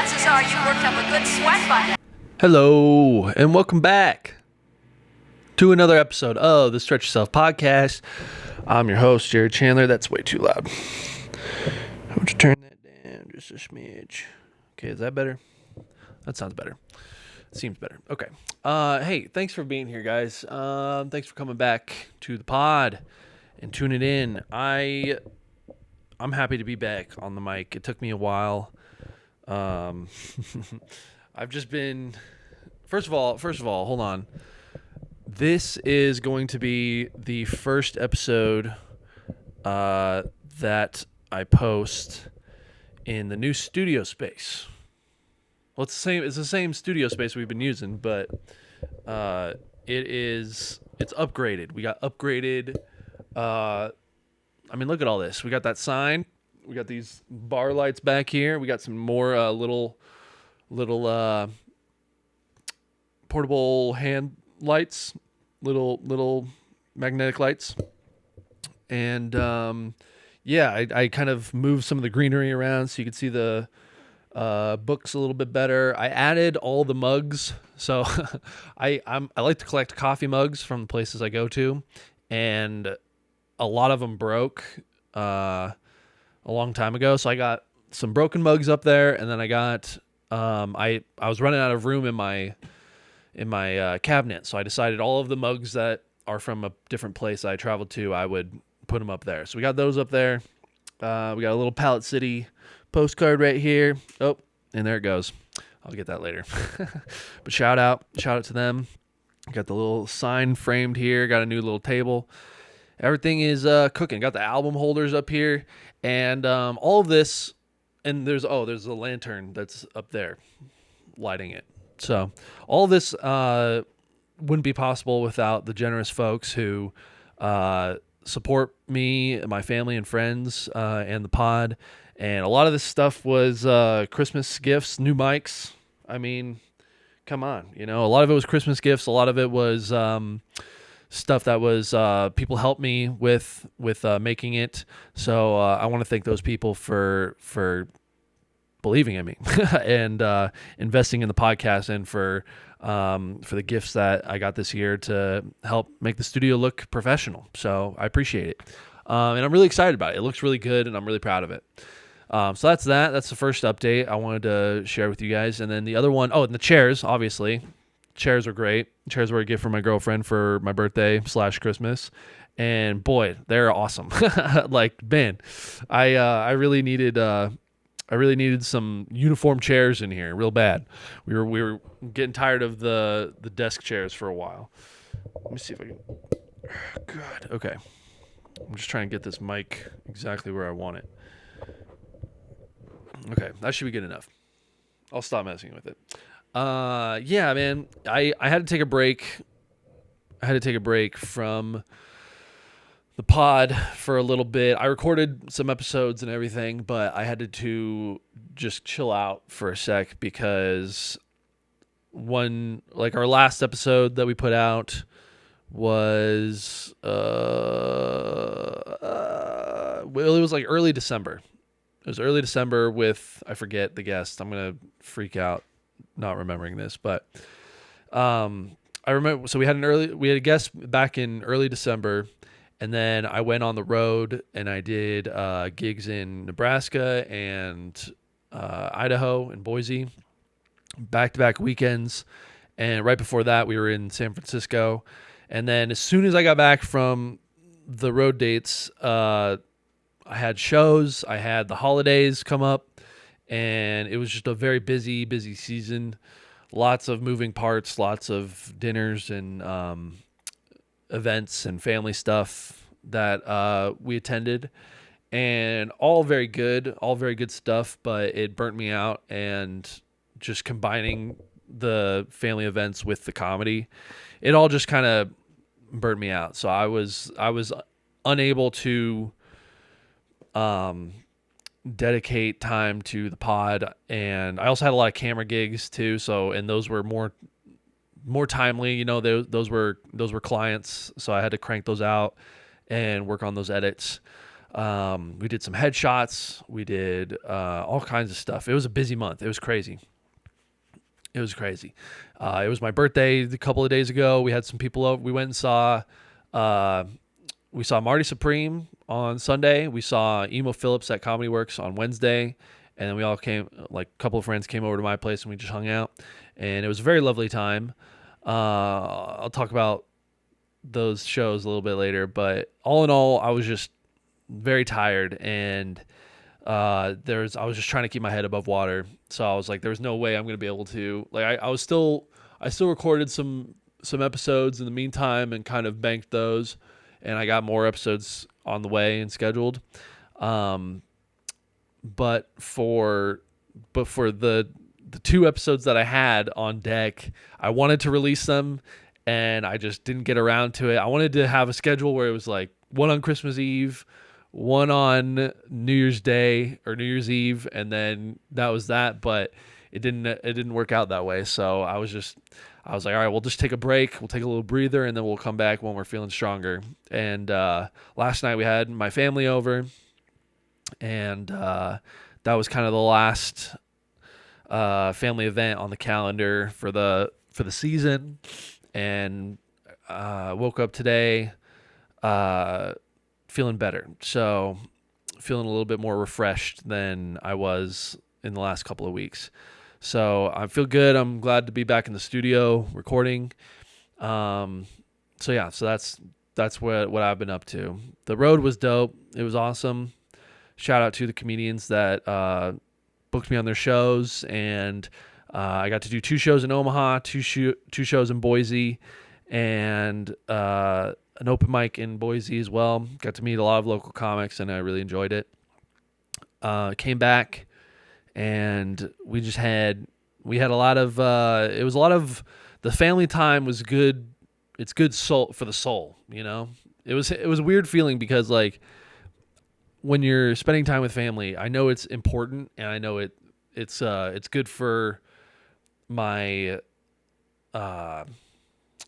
chances are you worked up a good sweat by now. Hello, and welcome back to another episode of the Stretch Yourself podcast. I'm your host, Jared Chandler. That's way too loud. I want to turn that down just a smidge. Okay, is that better? That sounds better. Seems better. Okay. Hey, thanks for being here, guys. Thanks for coming back to the pod and tuning in. I'm happy to be back on the mic. It took me a while. I've just been. First of all, hold on. This is going to be the first episode that I post in the new studio space. Well, it's the same studio space we've been using, but it's upgraded. We got upgraded. Look at all this. We got that sign. We got these bar lights back here. We got some more little portable hand lights, little magnetic lights. And I kind of moved some of the greenery around so you could see the books a little bit better. I added all the mugs. So I like to collect coffee mugs from the places I go to, and a lot of them broke a long time ago. So I got some broken mugs up there, and then I got I was running out of room in my cabinet, so I decided all of the mugs that are from a different place I traveled to, I would put them up there. So we got those up there. We got a little Pallet City postcard right here. Oh, and there it goes. I'll get that later. But shout out to them. Got the little sign framed here. Got a new little table. Everything is cooking. Got the album holders up here, and all of this. And there's a lantern that's up there, lighting it. So all this wouldn't be possible without the generous folks who support me, my family and friends, and the pod. And a lot of this stuff was Christmas gifts, new mics. I mean, come on. A lot of it was Christmas gifts. A lot of it was stuff that was people helped me with making it. So I want to thank those people for believing in me and investing in the podcast, and for the gifts that I got this year to help make the studio look professional. So I appreciate it. And I'm really excited about it. It looks really good, and I'm really proud of it. So that's that. That's the first update I wanted to share with you guys. And then the other one, and the chairs, obviously. Chairs are great. Chairs were a gift from my girlfriend for my birthday / Christmas. And boy, they're awesome. Man, I really needed some uniform chairs in here real bad. We were getting tired of the desk chairs for a while. Let me see if I can. Good. Okay. I'm just trying to get this mic exactly where I want it. Okay, that should be good enough. I'll stop messing with it. Yeah, man. I had to take a break. I had to take a break from the pod for a little bit. I recorded some episodes and everything, but I had to just chill out for a sec because our last episode that we put out was it was like early December. It was early December with, I forget the guest. I'm gonna freak out not remembering this, but I remember. So we had a guest back in early December. And then I went on the road and I did gigs in Nebraska and Idaho and Boise, back-to-back weekends. And right before that, we were in San Francisco. And then as soon as I got back from the road dates, I had shows. I had the holidays come up. And it was just a very busy season. Lots of moving parts, lots of dinners and events and family stuff that we attended, and all very good stuff, but it burnt me out. And just combining the family events with the comedy, it all just kind of burnt me out. So I was unable to dedicate time to the pod, and I also had a lot of camera gigs too. So, and those were more timely, those were clients. So I had to crank those out and work on those edits. We did some headshots. We did all kinds of stuff. It was a busy month. It was crazy. It was crazy. It was my birthday a couple of days ago. We had some people over. We went and saw Marty Supreme on Sunday. We saw Emo Phillips at Comedy Works on Wednesday. And then we all came, like a couple of friends came over to my place and we just hung out. And it was a very lovely time. I'll talk about those shows a little bit later. But all in all, I was just very tired. And I was just trying to keep my head above water. So I was like, there's no way I'm going to be able to, like, I still recorded some episodes in the meantime and kind of banked those. And I got more episodes on the way and scheduled. But for the 2 episodes that I had on deck, I wanted to release them and I just didn't get around to it. I wanted to have a schedule where it was like one on Christmas Eve, one on New Year's Day or New Year's Eve, and then that was that, but it didn't work out that way. So I was like, all right, we'll just take a break. We'll take a little breather and then we'll come back when we're feeling stronger. And last night we had my family over, and that was kind of the last family event on the calendar for the season. And woke up today feeling better. So feeling a little bit more refreshed than I was in the last couple of weeks. So I feel good. I'm glad to be back in the studio recording. So that's what I've been up to. The road was dope. It was awesome. Shout out to the comedians that booked me on their shows, and I got to do 2 shows in Omaha, 2 shows in Boise, and an open mic in Boise as well. Got to meet a lot of local comics, and I really enjoyed it. Came back, and we had a lot of it was a lot of the family time was good. It's good for the soul, you know. It was a weird feeling because, like, when you're spending time with family, I know it's important, and I know it's good for my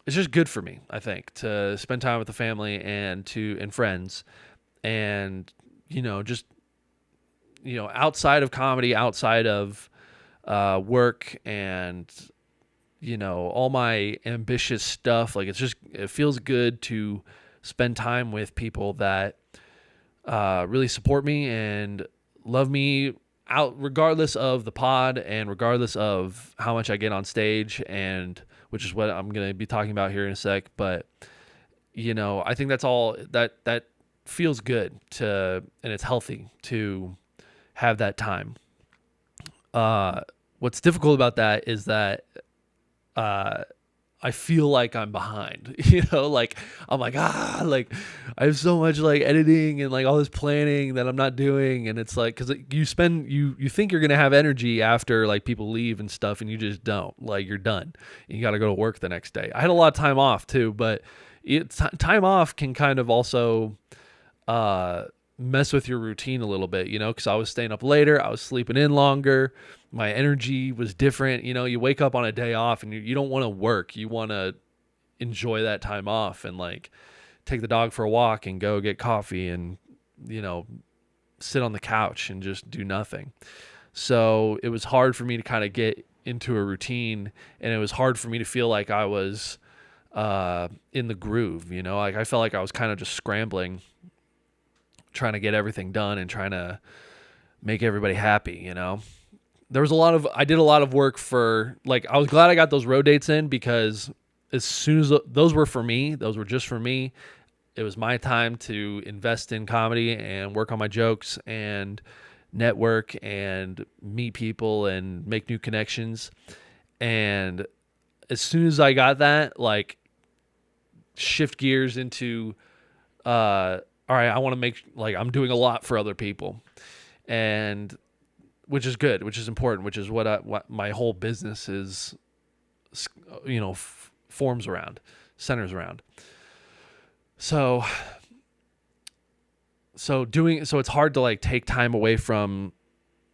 it's just good for me, I think, to spend time with the family and friends, and just outside of comedy, outside of work, and all my ambitious stuff. Like, it feels good to spend time with people that really support me and love me regardless of the pod and regardless of how much I get on stage, and which is what I'm going to be talking about here in a sec. But, I think that's all that feels good and it's healthy to have that time. What's difficult about that is that I feel like I'm behind, like I'm like, like I have so much like editing and like all this planning that I'm not doing. And it's like, cause you think you're going to have energy after like people leave and stuff, and you just don't. Like, you're done. You got to go to work the next day. I had a lot of time off too, but time off can kind of also mess with your routine a little bit, because I was staying up later, I was sleeping in longer, my energy was different. You wake up on a day off and you don't want to work, you want to enjoy that time off and like take the dog for a walk and go get coffee and sit on the couch and just do nothing. So it was hard for me to kind of get into a routine, and it was hard for me to feel like I was in the groove. Like, I felt like I was kind of just scrambling, trying to get everything done and trying to make everybody happy. I did a lot of work for, like, I was glad I got those road dates in, because as soon as those were just for me, it was my time to invest in comedy and work on my jokes and network and meet people and make new connections. And as soon as I got that, like, shift gears into, all right, I want to make, like, I'm doing a lot for other people, and which is good, which is important, which is what my whole business is, forms around, centers around. So it's hard to like take time away from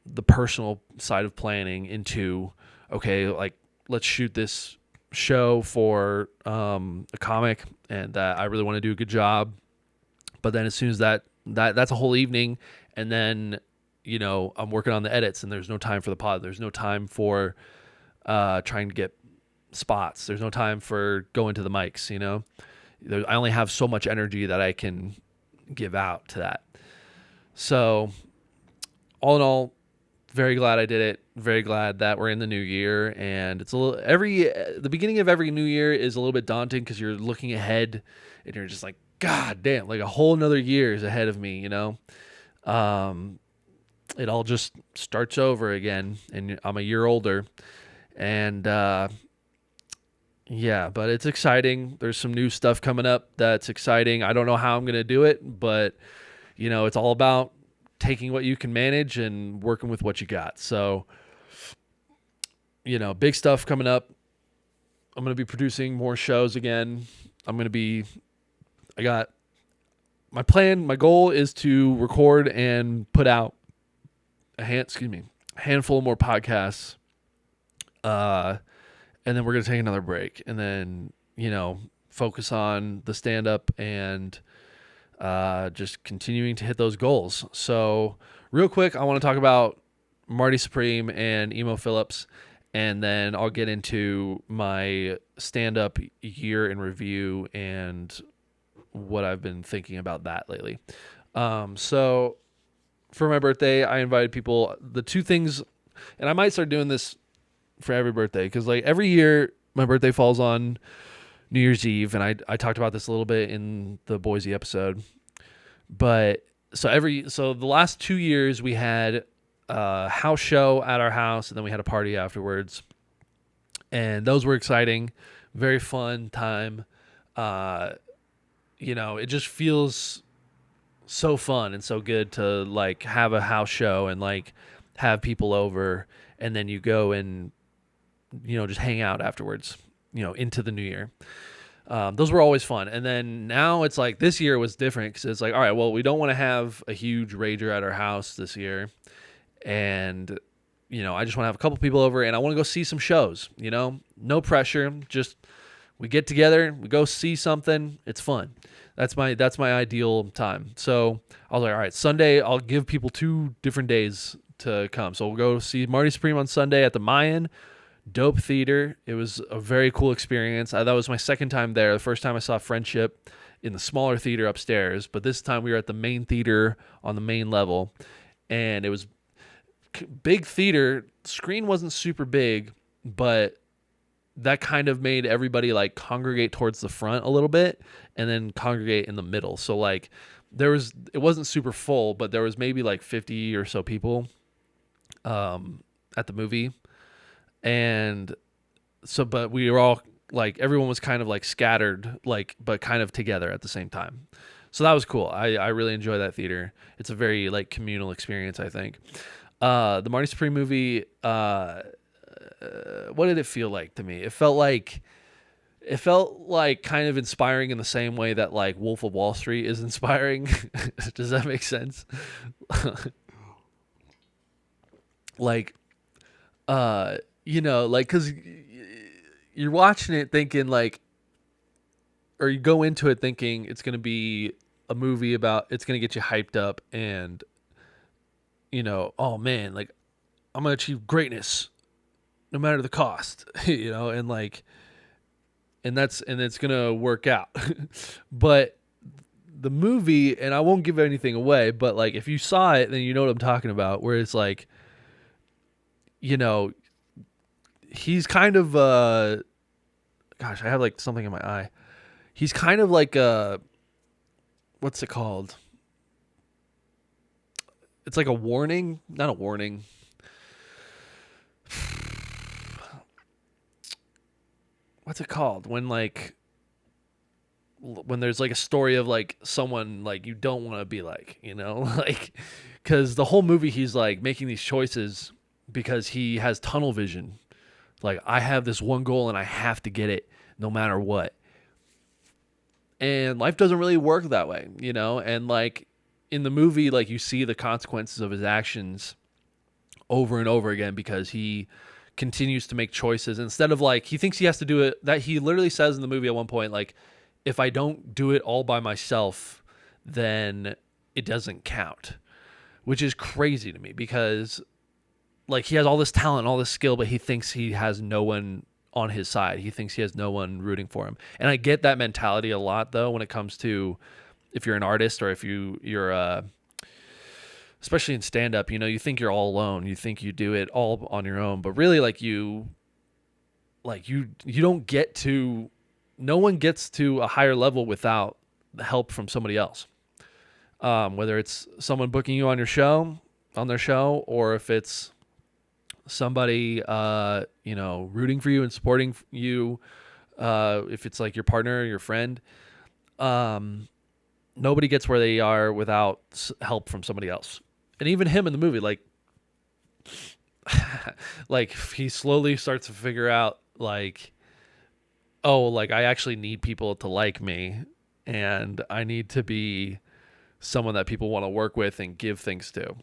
the personal side of planning into, okay, like, let's shoot this show for a comic, and that I really want to do a good job. But then as soon as that That's a whole evening. And then, I'm working on the edits, and there's no time for the pod. There's no time for trying to get spots. There's no time for going to the mics, I only have so much energy that I can give out to that. So all in all, very glad I did it. Very glad that we're in the new year, and it's the beginning of every new year is a little bit daunting because you're looking ahead and you're just like, God damn, like a whole nother year is ahead of me, It all just starts over again, and I'm a year older, and yeah, but it's exciting. There's some new stuff coming up that's exciting. I don't know how I'm going to do it, but it's all about taking what you can manage and working with what you got. So, big stuff coming up. I'm going to be producing more shows again. I got my plan. My goal is to record and put out a handful of more podcasts. And then we're going to take another break, and then, focus on the stand-up and just continuing to hit those goals. So real quick, I want to talk about Marty Supreme and Emo Phillips, and then I'll get into my stand-up year in review and what I've been thinking about that lately. So for my birthday, I invited people. The two things, and I might start doing this for every birthday, because like every year my birthday falls on New Year's Eve, and I talked about this a little bit in the Boise episode. But so the last 2 years we had a house show at our house, and then we had a party afterwards, and those were exciting, very fun time. It just feels so fun and so good to like have a house show and like have people over, and then you go and just hang out afterwards, into the new year. Those were always fun. And then now it's like this year was different because it's like, all right, well, we don't want to have a huge rager at our house this year. And, I just want to have a couple people over, and I want to go see some shows, no pressure. Just we get together, we go see something. It's fun. That's my ideal time. So I was like, all right, Sunday, I'll give people 2 different days to come. So we'll go see Marty Supreme on Sunday at the Mayan. Dope theater. It was a very cool experience. That was my second time there. The first time I saw Friendship in the smaller theater upstairs, but this time we were at the main theater on the main level, and it was big theater. Screen wasn't super big, but that kind of made everybody like congregate towards the front a little bit and then congregate in the middle. So like it wasn't super full, but there was maybe like 50 or so people at the movie. And so, but we were all like, everyone was kind of like scattered, like, but kind of together at the same time. So that was cool. I really enjoy that theater. It's a very like communal experience, I think. The Marty Supreme movie, what did it feel like to me? It felt like kind of inspiring in the same way that like Wolf of Wall Street is inspiring. Does that make sense? Like, like, cause you're watching it thinking like, or you go into it thinking it's going to be a movie about, it's going to get you hyped up and, oh man, like I'm going to achieve greatness no matter the cost, and like, and it's going to work out. But the movie, and I won't give anything away, but like, if you saw it, then you know what I'm talking about, where it's like, he's kind of, gosh, I have like something in my eye. He's kind of like what's it called? It's like a warning, not a warning. What's it called? When there's like a story of like someone like you don't want to be like, like, because the whole movie he's like making these choices because he has tunnel vision. Like, I have this one goal and I have to get it no matter what. And life doesn't really work that way, and like in the movie, like you see the consequences of his actions over and over again because he continues to make choices instead of like, he thinks he has to do it. That he literally says in the movie at one point, like, if I don't do it all by myself, then it doesn't count, which is crazy to me because like he has all this talent, all this skill, but he thinks he has no one on his side. He thinks he has no one rooting for him. And I get that mentality a lot though when it comes to if you're an artist or if you're especially in stand up, you think you're all alone. You think you do it all on your own, but really you don't get to, no one gets to a higher level without the help from somebody else. Whether it's someone booking you on their show, or if it's somebody, rooting for you and supporting you, if it's like your partner or your friend, nobody gets where they are without help from somebody else. And even him in the movie, like he slowly starts to figure out like, oh, like I actually need people to like me and I need to be someone that people want to work with and give things to,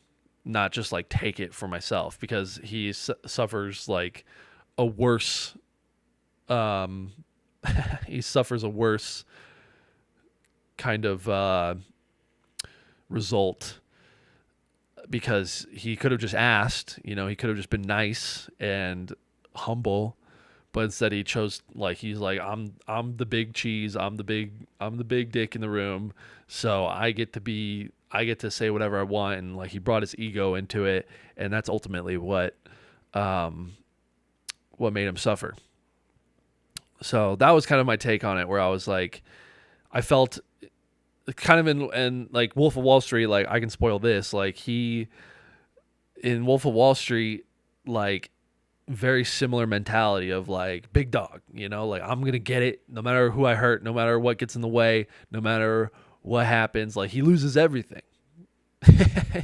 not just like take it for myself, because he suffers like a worse, he suffers a worse kind of result because he could have just asked, he could have just been nice and humble, but instead he chose like, he's like, I'm the big cheese, I'm the big dick in the room, so I get to say whatever I want, and like he brought his ego into it, and that's ultimately what made him suffer. So that was kind of my take on it, where I was like, I felt kind of in like Wolf of Wall Street, like I can spoil this, like in Wolf of Wall Street, like very similar mentality of like big dog, like I'm going to get it no matter who I hurt, no matter what gets in the way, no matter what happens. Like he loses everything.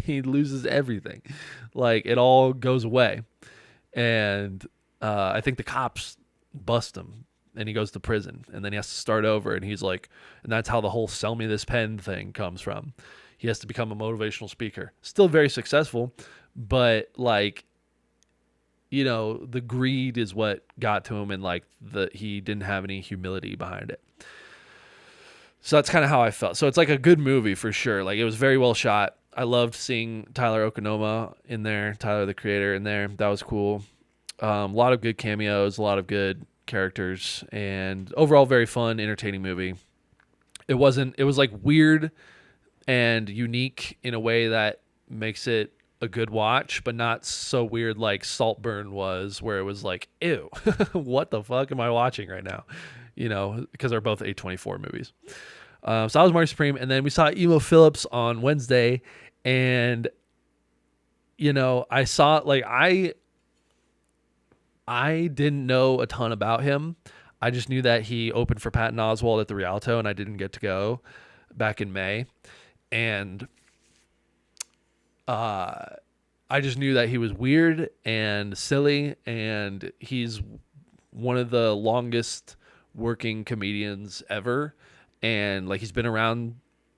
He loses everything. Like it all goes away. And I think the cops bust him and he goes to prison, and then he has to start over, and he's like, and that's how the whole sell me this pen thing comes from. He has to become a motivational speaker. Still very successful, but like, the greed is what got to him, and like he didn't have any humility behind it. So that's kind of how I felt. So it's like a good movie for sure. Like it was very well shot. I loved seeing Tyler Okonoma in there, Tyler the Creator in there. That was cool. A lot of good cameos, a lot of good characters, and overall very fun, entertaining movie. It was like weird and unique in a way that makes it a good watch, but not so weird like Saltburn was, where it was like, ew, what the fuck am I watching right now? Because they're both A24 movies. So that was Marty Supreme, and then we saw Emo Phillips on Wednesday, and I saw like I didn't know a ton about him. I just knew that he opened for Patton Oswalt at the Rialto, and I didn't get to go back in May. And I just knew that he was weird and silly, and he's one of the longest working comedians ever. And like he's been around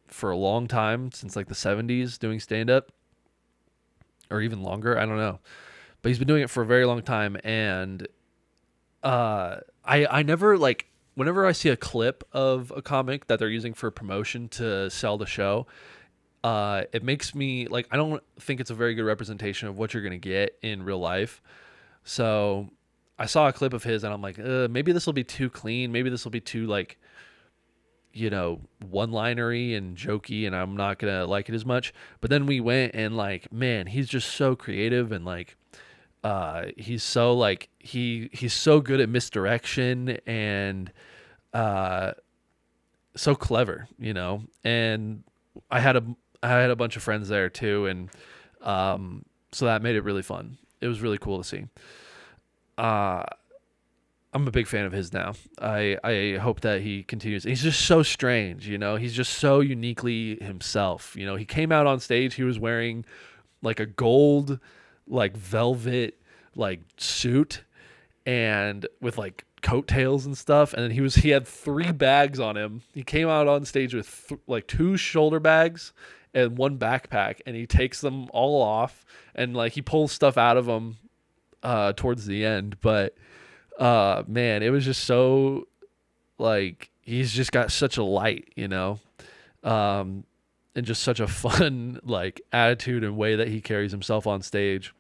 for a long time, since like the 70s, doing stand-up, or even longer. I don't know. But he's been doing it for a very long time, and I never, like, whenever I see a clip of a comic that they're using for promotion to sell the show, it makes me, like, I don't think it's a very good representation of what you're going to get in real life. So I saw a clip of his, and I'm like, maybe this will be too clean. Maybe this will be too, like, one-linery and jokey, and I'm not going to like it as much. But then we went, and, like, man, he's just so creative, and, like, he's so like he's so good at misdirection, and so clever, and I had a bunch of friends there too, and so that made it really fun. It was really cool to see. I'm a big fan of his now. I hope that he continues. He's just so strange, he's just so uniquely himself. He came out on stage, he was wearing like a gold like velvet like suit, and with like coattails and stuff, and then he had 3 bags on him. He came out on stage with like 2 shoulder bags and 1 backpack, and he takes them all off, and like he pulls stuff out of them towards the end. But man, it was just so like, he's just got such a light, and and just such a fun like attitude and way that he carries himself on stage.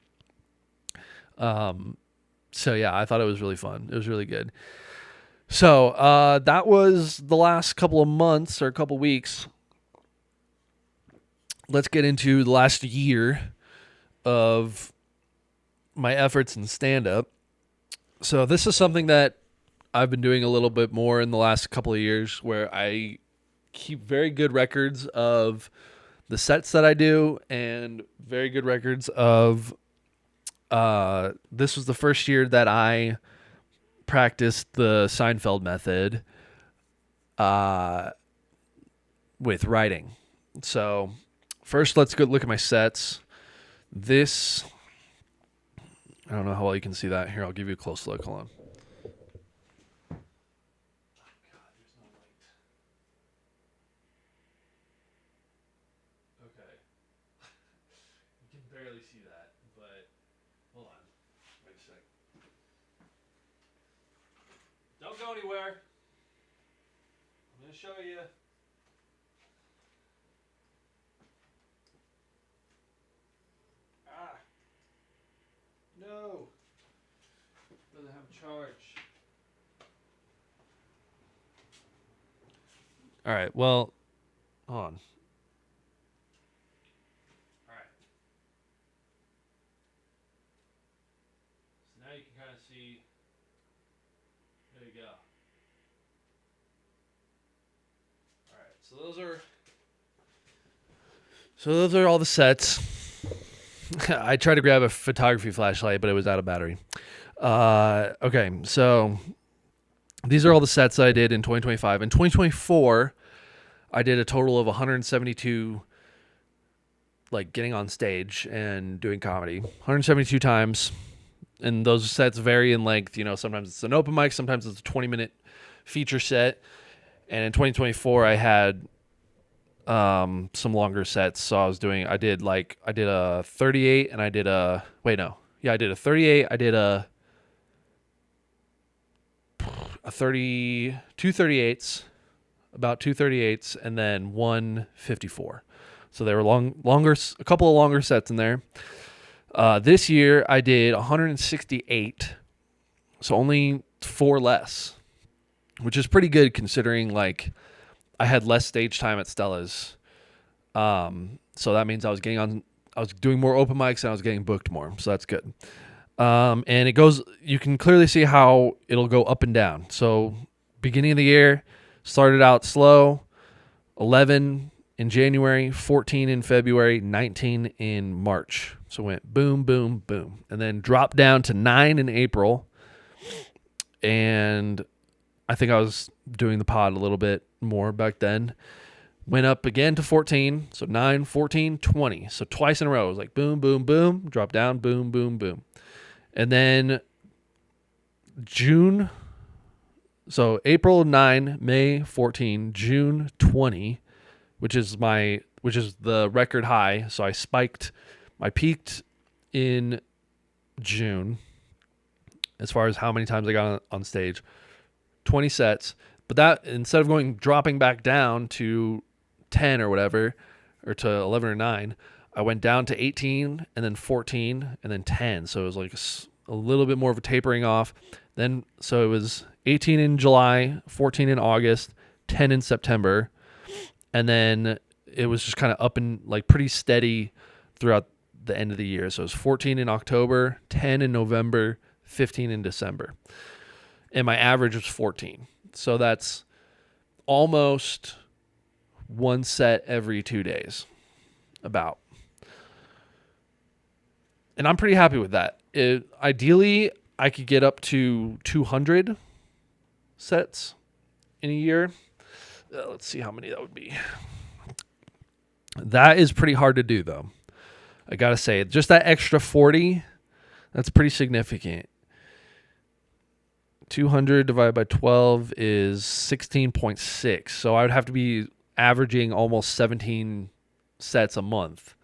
So yeah, I thought it was really fun. It was really good. So that was the last couple of months or a couple weeks. Let's get into the last year of my efforts in stand-up. So this is something that I've been doing a little bit more in the last couple of years, where I keep very good records of the sets that I do and very good records of this was the first year that I practiced the Seinfeld method with writing. So first, let's go look at my sets. This, I don't know how well you can see that. Here, I'll give you a close look. Hold on. Okay. You can barely see that, but hold on. Wait a sec. Don't go anywhere. I'm going to show you. Ah. No. Doesn't have a charge. All right. Well, hold on. All right. So now you can kind of see. There you go. All right. So those are all the sets. I tried to grab a photography flashlight, but it was out of battery. Okay, so these are all the sets I did in 2025. In 2024, I did a total of 172, like getting on stage and doing comedy, 172 times. And those sets vary in length. You know, sometimes it's an open mic, sometimes it's a 20-minute feature set. And in 2024, I had some longer sets. So I did a 38 and I did a 38. I did a two 38s, about two 38s, and then one 54. So there were a couple of longer sets in there. This year I did 168, so only 4 less, which is pretty good considering like I had less stage time at Stella's. So that means I was doing more open mics and I was getting booked more. So that's good. And you can clearly see how it'll go up and down. So beginning of the year, started out slow, 11 in January, 14 in February, 19 in March. So went boom, boom, boom. And then dropped down to 9 in April. And I think I was doing the pod a little bit more back then. Went up again to 14. So 9, 14, 20. So twice in a row. It was like boom, boom, boom. Drop down, boom, boom, boom. And then June. So April 9, May 14, June 20, which is the record high. So I peaked in June as far as how many times I got on stage. 20 sets. But that, instead of dropping back down to 10 or whatever, or to 11 or 9, I went down to 18 and then 14 and then 10. So it was like a little bit more of a tapering off. So it was 18 in July, 14 in August, 10 in September. And then it was just kind of up and like pretty steady throughout the end of the year. So it was 14 in October, 10 in November, 15 in December. And my average was 14. So that's almost one set every 2 days, about. And I'm pretty happy with that. Ideally, I could get up to 200 sets in a year. Let's see how many that would be. That is pretty hard to do, though. I got to say, just that extra 40, that's pretty significant. 200 divided by 12 is 16.6. So I would have to be averaging almost 17 sets a month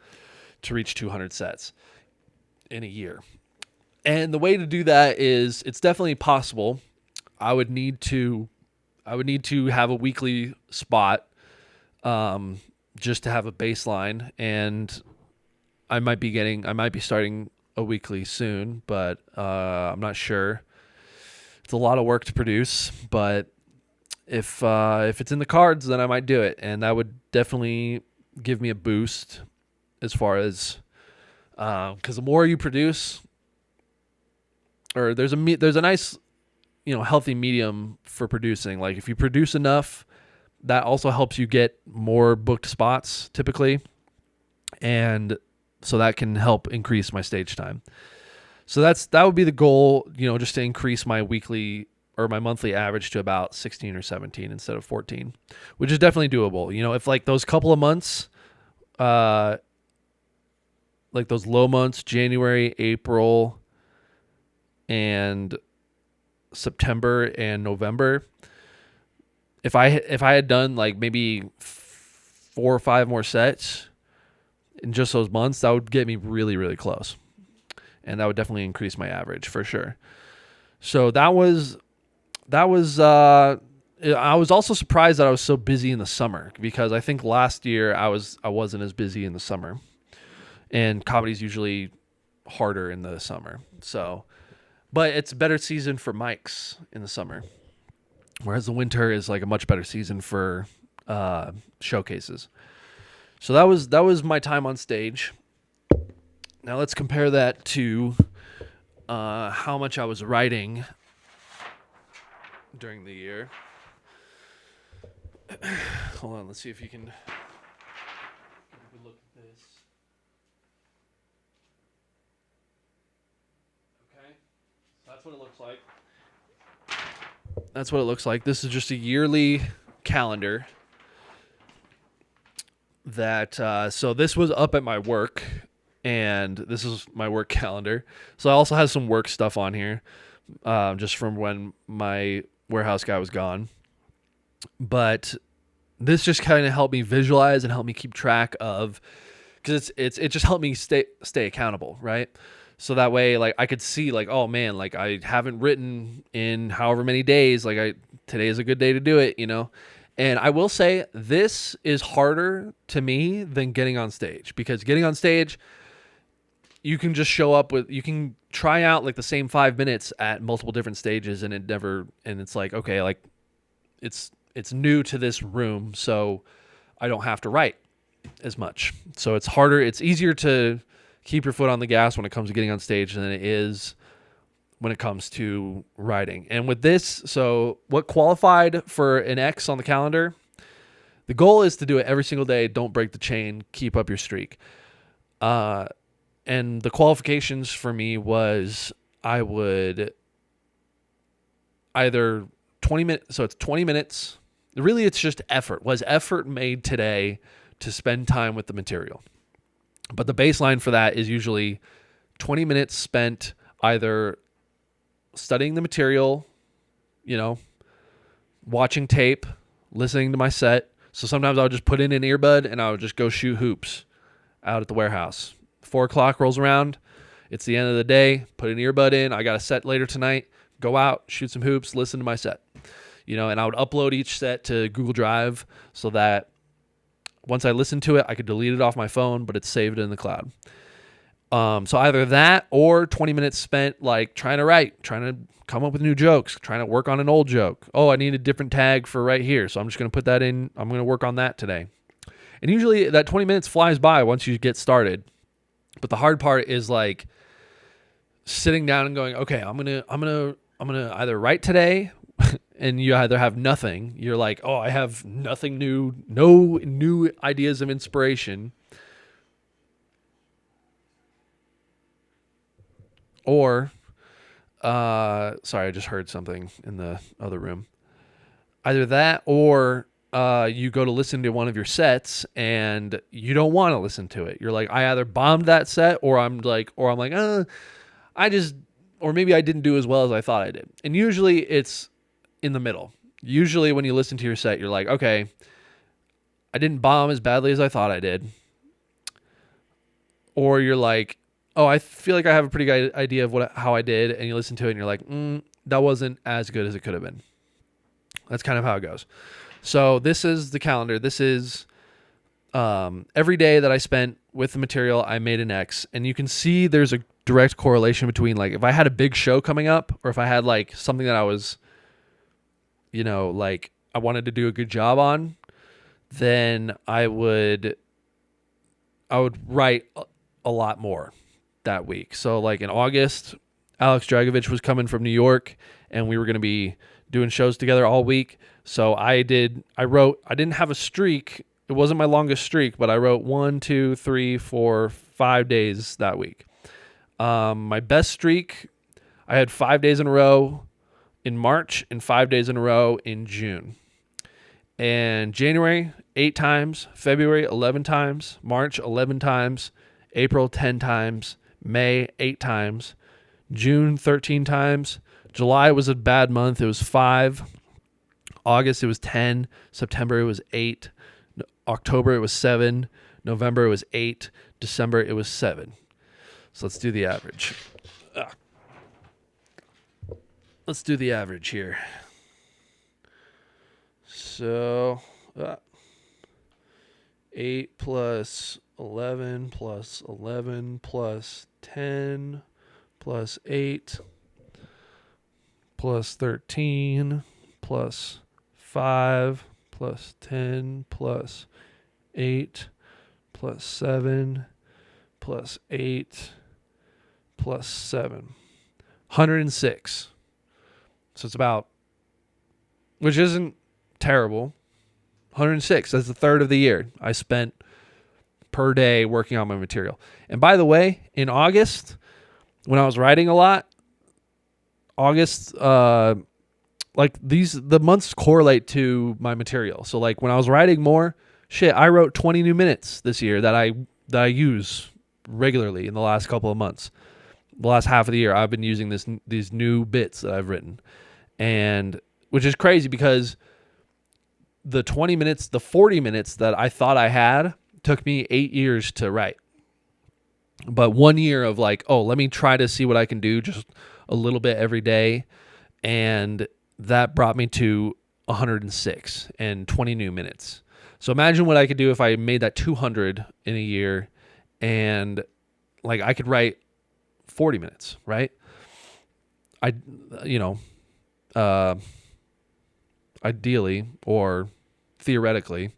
to reach 200 sets in a year. And the way to do that is, it's definitely possible. I would need to have a weekly spot, just to have a baseline. And I might be starting a weekly soon, but I'm not sure. It's a lot of work to produce, but if it's in the cards, then I might do it, and that would definitely give me a boost as far as because the more you produce, or there's a nice, healthy medium for producing. Like if you produce enough, that also helps you get more booked spots typically, and so that can help increase my stage time. So that would be the goal, just to increase my weekly or my monthly average to about 16 or 17 instead of 14, which is definitely doable. If like those couple of months, like those low months, January, April, and September and November, if I had done like maybe 4 or 5 more sets in just those months, that would get me really, really close. And that would definitely increase my average for sure. So I was also surprised that I was so busy in the summer, because I think last year I wasn't as busy in the summer, and comedy's usually harder in the summer. So, but it's a better season for mics in the summer, whereas the winter is like a much better season for showcases. So that was my time on stage. Now let's compare that to how much I was writing during the year. Hold on, let's see if you can look at this. Okay, so that's what it looks like. That's what it looks like. This is just a yearly calendar that, so this was up at my work, and this is my work calendar. So I also have some work stuff on here, just from when my warehouse guy was gone. But this just kind of helped me visualize and help me keep track of, because it just helped me stay accountable, right? So that way, like, I could see, like, oh man, like I haven't written in however many days, like today is a good day to do it, And I will say this is harder to me than getting on stage, because getting on stage, you can just show up you can try out like the same 5 minutes at multiple different stages, and it's like, okay, like it's new to this room, so I don't have to write as much. So it's harder. It's easier to keep your foot on the gas when it comes to getting on stage than it is when it comes to writing. And with this, so what qualified for an X on the calendar, the goal is to do it every single day. Don't break the chain. Keep up your streak. And the qualifications for me was I would either 20 minutes. So it's 20 minutes. Really, it's just effort. Was effort made today to spend time with the material? But the baseline for that is usually 20 minutes spent either studying the material, watching tape, listening to my set. So sometimes I would just put in an earbud and I would just go shoot hoops out at the warehouse. 4 o'clock rolls around. It's the end of the day. Put an earbud in. I got a set later tonight. Go out, shoot some hoops, listen to my set. And I would upload each set to Google Drive so that once I listened to it, I could delete it off my phone, but it's saved in the cloud. So either that or 20 minutes spent like trying to write, trying to come up with new jokes, trying to work on an old joke. Oh, I need a different tag for right here, so I'm just going to put that in. I'm going to work on that today. And usually that 20 minutes flies by once you get started. But the hard part is like sitting down and going, okay, I'm gonna either write today, and you either have nothing. You're like, oh, I have nothing new, no new ideas of inspiration. Or, sorry, I just heard something in the other room. Either that, or you go to listen to one of your sets and you don't want to listen to it. You're like, I either bombed that set, or I'm like, or maybe I didn't do as well as I thought I did. And usually it's in the middle. Usually when you listen to your set, you're like, okay, I didn't bomb as badly as I thought I did. Or you're like, oh, I feel like I have a pretty good idea of how I did. And you listen to it and you're like, that wasn't as good as it could have been. That's kind of how it goes. So this is the calendar. This is every day that I spent with the material, I made an X. And you can see there's a direct correlation between, like, if I had a big show coming up, or if I had, like, something that I was, like, I wanted to do a good job on, then I would write a lot more that week. So, like, in August, Alex Dragovich was coming from New York, and we were going to be doing shows together all week. So I didn't have a streak. It wasn't my longest streak, but I wrote 1, 2, 3, 4, 5 days that week. My best streak, I had 5 days in a row in March and 5 days in a row in June. And January, 8 times, February, 11 times, March, 11 times, April, 10 times, May, 8 times, June, 13 times. July was a bad month. It was 5. August, it was 10. September, it was 8. October, it was 7. November, it was 8. December, it was 7. So let's do the average. Let's do the average here. So 8 plus 11 plus 11 plus 10 plus 8 plus 13 plus 5 plus 10 plus 8 plus 7 plus 8 plus 7. 106. So it's about, which isn't terrible. 106. That's a third of the year I spent per day working on my material. And by the way, in August, when I was writing a lot, August, the months correlate to my material. So, like, when I was writing more, I wrote 20 new minutes this year that I use regularly in the last couple of months. The last half of the year, I've been using these new bits that I've written, and which is crazy because the 20 minutes, the 40 minutes that I thought I had took me 8 years to write. But 1 year of, like, let me try to see what I can do just a little bit every day. And that brought me to 106 and 20 new minutes. So imagine what I could do if I made that 200 in a year, and, like, I could write 40 minutes, right? Ideally or theoretically.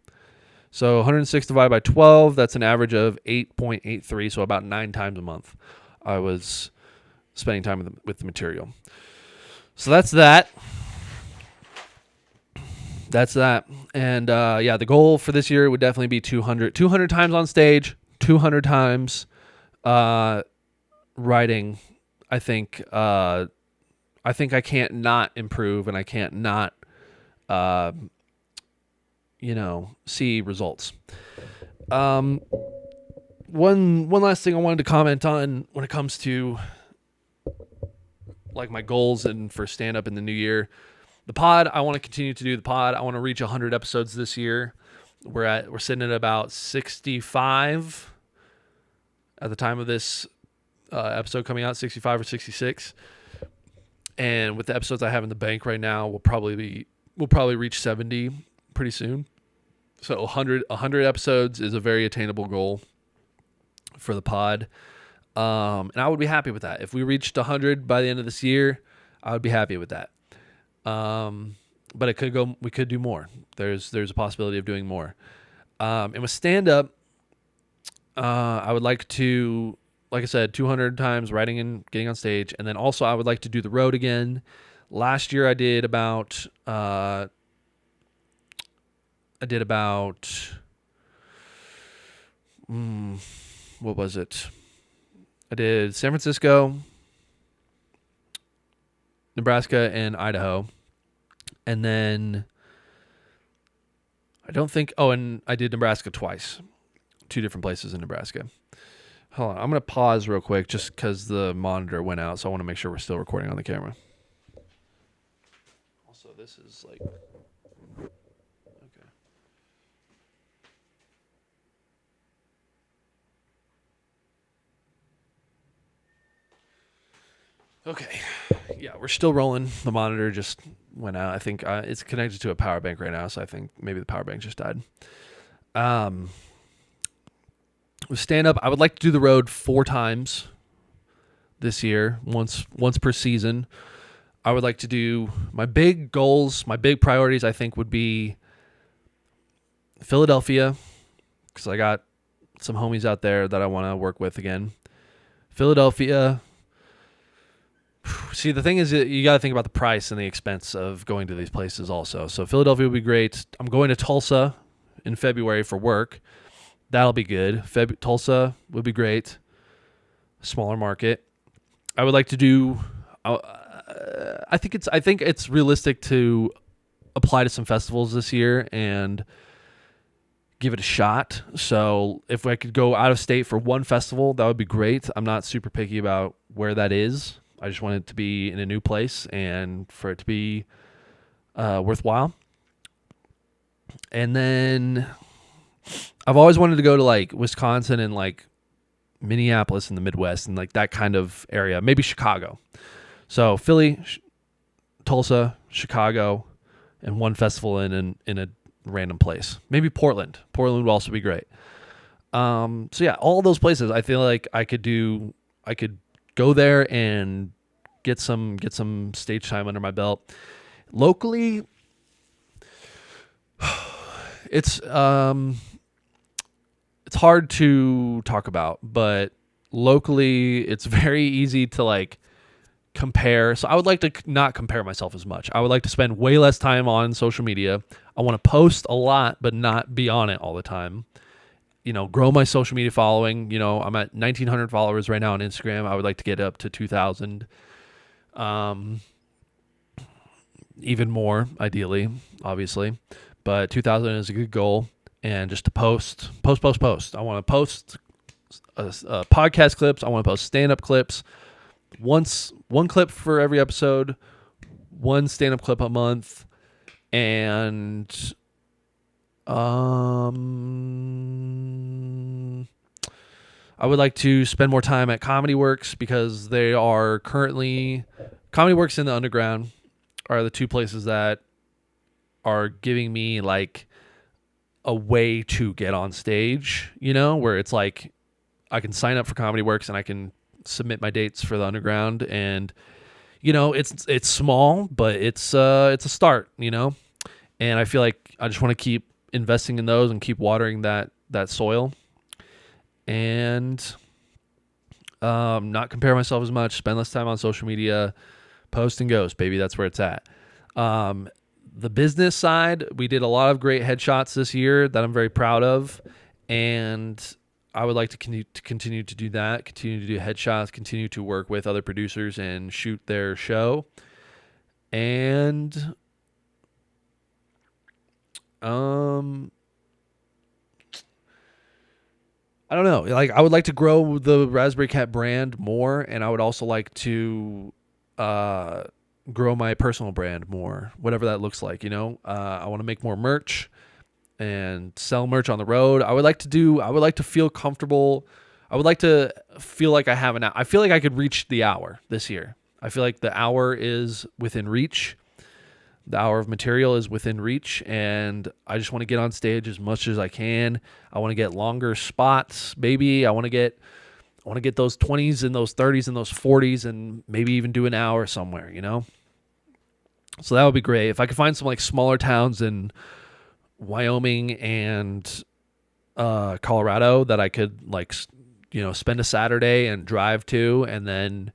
So 106 divided by 12, that's an average of 8.83, so about 9 times a month I was spending time with the material. So that's that. And the goal for this year would definitely be 200 times on stage, 200 times writing. I think I can't not improve, and I can't not see results. One last thing I wanted to comment on when it comes to, like, my goals and for stand up in the new year. The pod, I want to continue to do the pod. I want to reach 100 episodes this year. We're sitting at about 65 at the time of this episode coming out, 65 or 66. And with the episodes I have in the bank right now, we'll probably reach 70 pretty soon. So 100 episodes is a very attainable goal for the pod. And I would be happy with that. If we reached 100 by the end of this year, I would be happy with that. But we could do more. There's a possibility of doing more. And with stand up, I would like to, like I said, 200 times writing and getting on stage. And then also I would like to do the road again. Last year I did about what was it? I did San Francisco, Nebraska, and Idaho. And then and I did Nebraska twice. 2 different places in Nebraska. Hold on, I'm going to pause real quick just because the monitor went out, so I want to make sure we're still recording on the camera. Also, this is like... Okay. Yeah, we're still rolling. The monitor just went out. I think it's connected to a power bank right now, so I think maybe the power bank just died. With stand-up, I would like to do the road 4 times this year, once per season. I would like to do my big goals, my big priorities, I think, would be Philadelphia, because I got some homies out there that I want to work with again. Philadelphia. See, the thing is, you got to think about the price and the expense of going to these places also. So Philadelphia would be great. I'm going to Tulsa in February for work. That'll be good. Tulsa would be great. Smaller market. I would like to do. I think it's realistic to apply to some festivals this year and give it a shot. So if I could go out of state for one festival, that would be great. I'm not super picky about where that is. I just want it to be in a new place and for it to be worthwhile. And then I've always wanted to go to like Wisconsin and like Minneapolis in the Midwest and like that kind of area. Maybe Chicago. So Philly, Tulsa, Chicago, and one festival in a random place. Maybe Portland. Portland would also be great. So yeah, all those places I feel like I could go there and get some stage time under my belt. Locally, it's hard to talk about, but locally it's very easy to like compare. So I would like to not compare myself as much. I would like to spend way less time on social media. I want to post a lot, but not be on it all the time. Grow my social media following. I'm at 1,900 followers right now on Instagram. I would like to get up to 2,000. Even more, ideally, obviously. But 2,000 is a good goal. And just to post. I want to post podcast clips. I want to post stand-up clips. One clip for every episode. One stand-up clip a month. And I would like to spend more time at Comedy Works because they are currently Comedy Works and the Underground are the two places that are giving me like a way to get on stage, where it's like I can sign up for Comedy Works and I can submit my dates for the Underground, and it's small, but it's a start, and I feel like I just want to keep investing in those and keep watering that soil, and not compare myself as much, spend less time on social media, post and ghost, baby. That's where it's at. The business side, we did a lot of great headshots this year that I'm very proud of, and I would like to continue to do that, continue to do headshots, continue to work with other producers and shoot their show. And I don't know. Like, I would like to grow the Raspberry Cat brand more, and I would also like to grow my personal brand more, whatever that looks like. I want to make more merch and sell merch on the road. I would like to feel comfortable. I would like to feel like I have an hour. I feel like I could reach the hour this year. I feel like the hour is within reach. The hour of material is within reach, and I just want to get on stage as much as I can. I want to get longer spots, baby. I want to get those 20s and those 30s and those 40s, and maybe even do an hour somewhere, So that would be great. If I could find some like smaller towns in Wyoming and Colorado that I could spend a Saturday and drive to, and then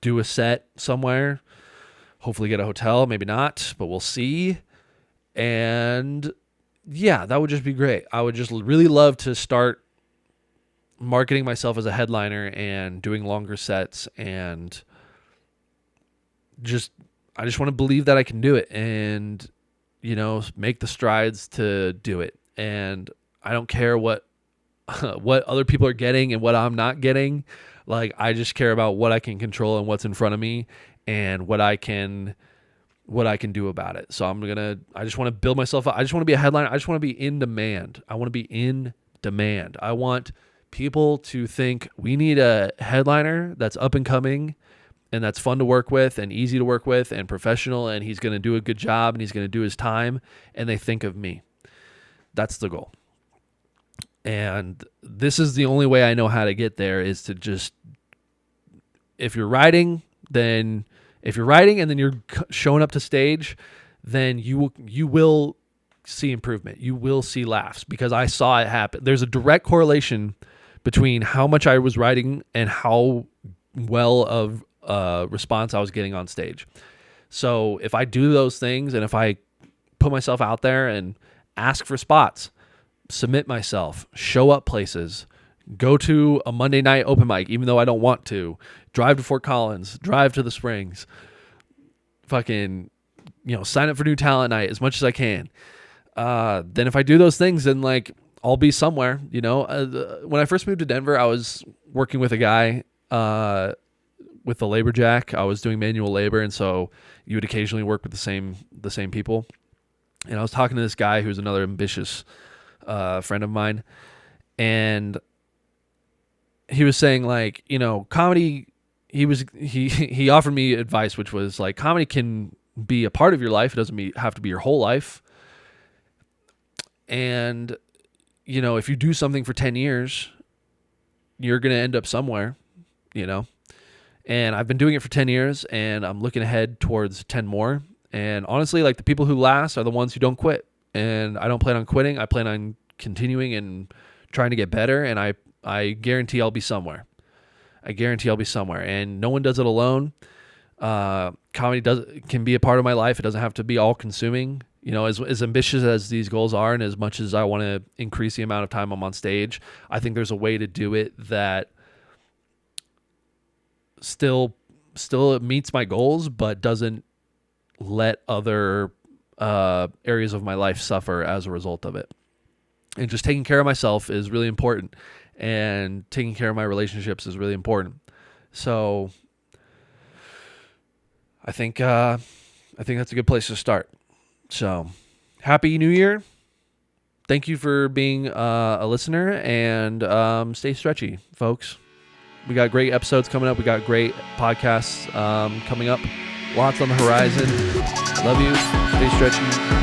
do a set somewhere. Hopefully get a hotel, maybe not, but we'll see. And yeah, that would just be great. I would just really love to start marketing myself as a headliner and doing longer sets, and I just want to believe that I can do it and make the strides to do it. And I don't care what other people are getting and what I'm not getting. Like, I just care about what I can control and what's in front of me and what I can do about it. So I just want to build myself up. I just want to be a headliner. I just want to be in demand. I want people to think we need a headliner that's up and coming and that's fun to work with and easy to work with and professional, and he's going to do a good job and he's going to do his time, and they think of me. That's the goal. And this is the only way I know how to get there, is to just, if you're writing and then you're showing up to stage, then you will see improvement. You will see laughs, because I saw it happen. There's a direct correlation between how much I was writing and how well of response I was getting on stage. So if I do those things, and if I put myself out there and ask for spots, submit myself, show up places, go to a Monday night open mic, even though I don't want to, drive to Fort Collins, drive to the Springs, fucking, sign up for New Talent Night as much as I can. Then if I do those things, then like I'll be somewhere, when I first moved to Denver, I was working with a guy, with the labor jack. I was doing manual labor. And so you would occasionally work with the same people. And I was talking to this guy who's another ambitious friend of mine, and he was saying like, comedy, he offered me advice, which was like, comedy can be a part of your life. It doesn't have to be your whole life. And, if you do something for 10 years, you're going to end up somewhere, and I've been doing it for 10 years, and I'm looking ahead towards 10 more. And honestly, like, the people who last are the ones who don't quit. And I don't plan on quitting. I plan on continuing and trying to get better. And I guarantee I'll be somewhere. And no one does it alone. Comedy can be a part of my life. It doesn't have to be all consuming. As ambitious as these goals are, and as much as I want to increase the amount of time I'm on stage, I think there's a way to do it that still meets my goals, but doesn't let other areas of my life suffer as a result of it. And just taking care of myself is really important, and taking care of my relationships is really important. So I think that's a good place to start. So happy New Year. Thank you for being a listener, and stay stretchy, folks. We got great episodes coming up. We got great podcasts coming up. Lots on the horizon. Love you. Stay stretchy.